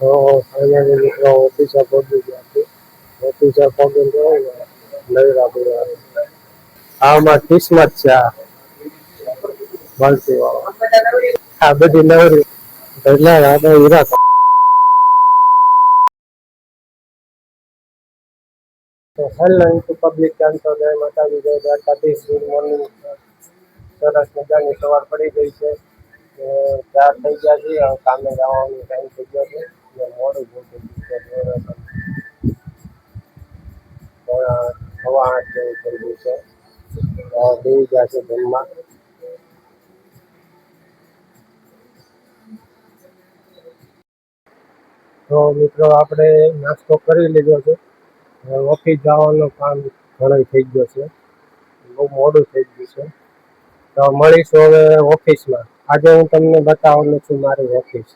તો ફાઇનલી મિત્રો ઓફિસે પહોંચી ગયા છે. ઓફિસે પહોંચીને જોયું ને નવરા આવે. આમાં કિસ્મત છે આ મળતી વાળો. આ બધી નવરી એટલે આપણે હીરા તો હેલો યુટ્યુબ પબ્લિક કેમ છો? જય માતાજી, જય દ્વારકાધીશ. Good morning. સરસ મજાની સવાર પડી ગઈ છે. ચાર થઈ ગયા છે. હવે કામે જવાનો ટાઈમ થઈ ગયો છે. મોડું બહુ થઈ ગયું છે. સવા 8 જેવું થઈ ગયું છે. બેસી ગયા છે જમવા. તો મિત્રો આપણે નાસ્તો કરી લીધો છે. ઓફિસ જવાનું કામ ઘણું થઈ ગયો છે. બહુ મોડું થઈ ગયું છે. તો મળીશું હવે ઓફિસમાં. આજે હું તમને બતાવવાનું છું મારી ઓફિસ.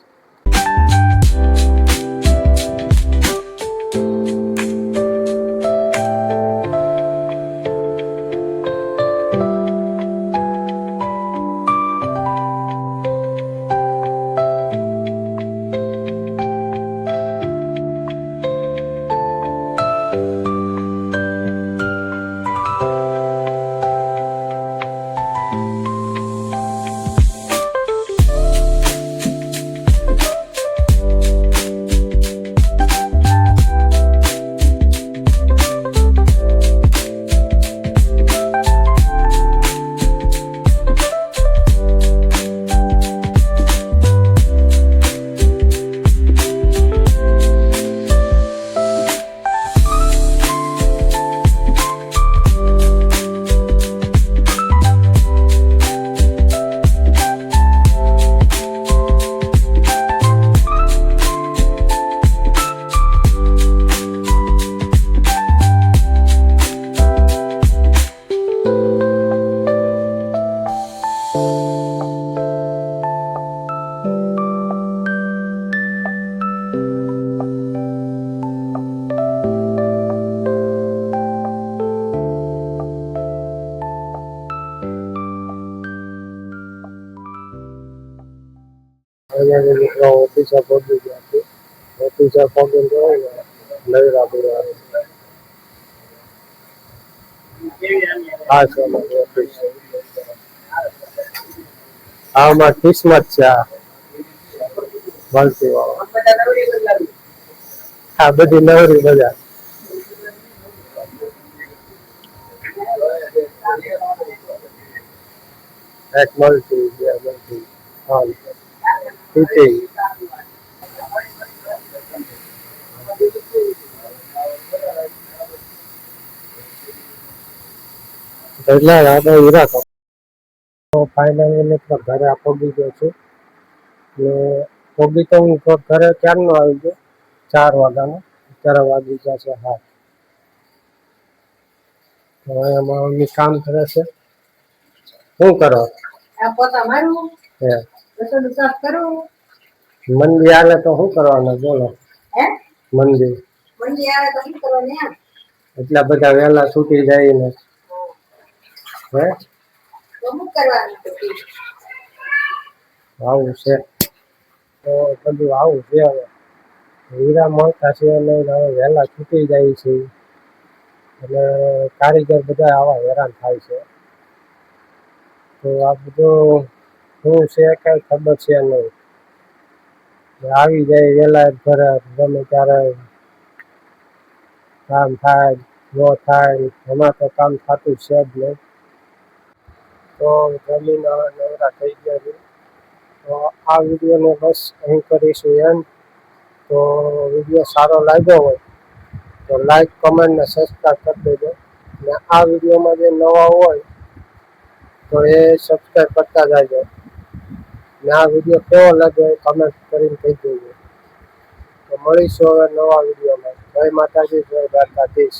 ફાઇનલી મિત્રો ઓફિસે પહોંચી ગયા છે. ઓફિસે પહોંચીને જોયું ને નવરા આવે. હા છે અમારી ઓફિસ. આમાં કિસ્મત છે આ મળતી વાળો. આ બધી નવરી બજાર. એક મળતી, બે મળતી, ત્રણ ફિટિંગ. એટલે આપણે હીરા તો ફાઇનલી મિત્રો ઘરે પહોંચી ગયો છું. ને પહોંચી તો હું ઘરે ક્યારનો આવી ગયો, 4 વાગ્યાનો. અત્યારે વાગી ગયા છે 7. તો એમાં મમ્મી કામ કરે છે. શું કરો? મંદી આવે તો શું કરવાનું બોલો? મંદી એટલા બધા વહેલા છૂટી જાય ને આવું છે. તો બધું આવું છે. હવે હીરા મળતા છે અને હવે વહેલા છૂટી જાય છે. એટલે કારીગર બધા આવા હેરાન થાય છે. તો આ બધું શું છે કઈ ખબર છે નહીં. આવી જાય વહેલા ઘરે ગમે ત્યારે કામ થાય ન થાય. એમાં તો કામ થતું છે જ નહીં. તો જમીન હવે નવરા થઈ ગયા છે. તો આ વિડીયોને બસ અહીં કરીશું એમ. તો વિડીયો સારો લાગ્યો હોય તો લાઈક, કમેન્ટ ને સબસ્ક્રાઈબ કરી દેજો. ને આ વિડીયોમાં જે નવા હોય તો એ સબસ્ક્રાઈબ કરતા જાજો. ને આ વિડીયો કેવો લાગ્યો એ કમેન્ટ કરીને કહી દેજો. તો મળીશું હવે નવા વિડીયોમાં. જય માતાજી, જય દ્વારકાધીશ.